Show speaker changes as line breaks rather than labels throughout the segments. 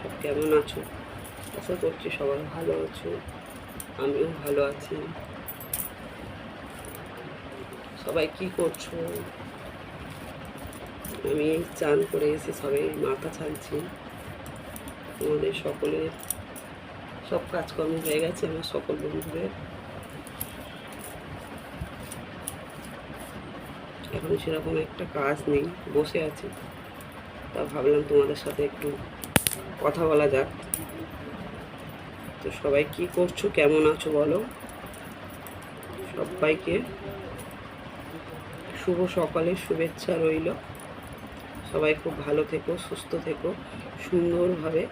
সব কেমন আছো? আশা করছি সবাই ভালো আছো, আমিও ভালো আছি। সবাই কি করছো? আমি চান করে এসে সবাই মাথা ছাড়ছি। তোমাদের সকলের সব কাজকর্ম হয়ে গেছে, আমার সকল বন্ধুদের। এখন সেরকম একটা কাজ নেই, বসে আছি, তা ভাবলাম তোমাদের সাথে একটু কথা বলা যাক। তো সবাই কি করছো, কেমন আছো বলো? সবাইকে শুভ সকালের শুভেচ্ছা রইল। সবাই খুব ভালো থেকো, সুস্থ থেকো, সুন্দরভাবে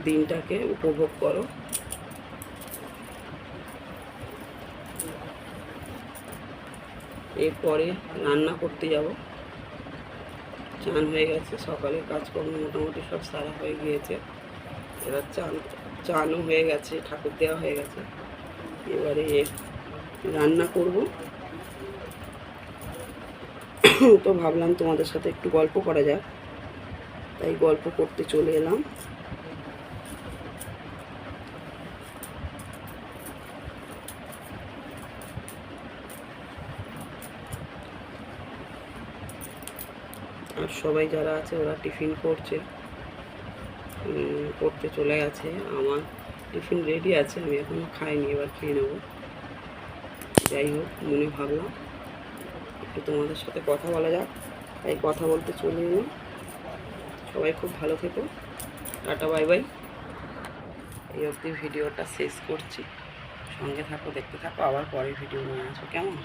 দিনটাকে উপভোগ করো। এরপরে রান্না করতে যাব। চান হয়ে গেছে, সকালের কাজকর্ম মোটামুটি সব সারা হয়ে গিয়েছে। এবার চানও হয়ে গেছে, ঠাকুর দেওয়া হয়ে গেছে। এবারে রান্না করব। তো ভাবলাম তোমাদের সাথে একটু গল্প করা যাক, তাই গল্প করতে চলে এলাম। আর সবাই যারা আছে ওরা টিফিন করতে চলে গেছে। আমার টিফিন রেডি আছে, আমি এখনও খাইনি, এবার খেয়ে নেব। যাই হোক, মনে ভাবলাম একটু তোমাদের সাথে কথা বলা যাক, তাই কথা বলতে চলে এলাম। সবাই খুব ভালো থেকো, টাটা বাই বাই। এই অবধি ভিডিওটা শেষ করছি, সঙ্গে থাকো, দেখতে থাকো, আবার পরে ভিডিও নিয়ে আসো, কেমন?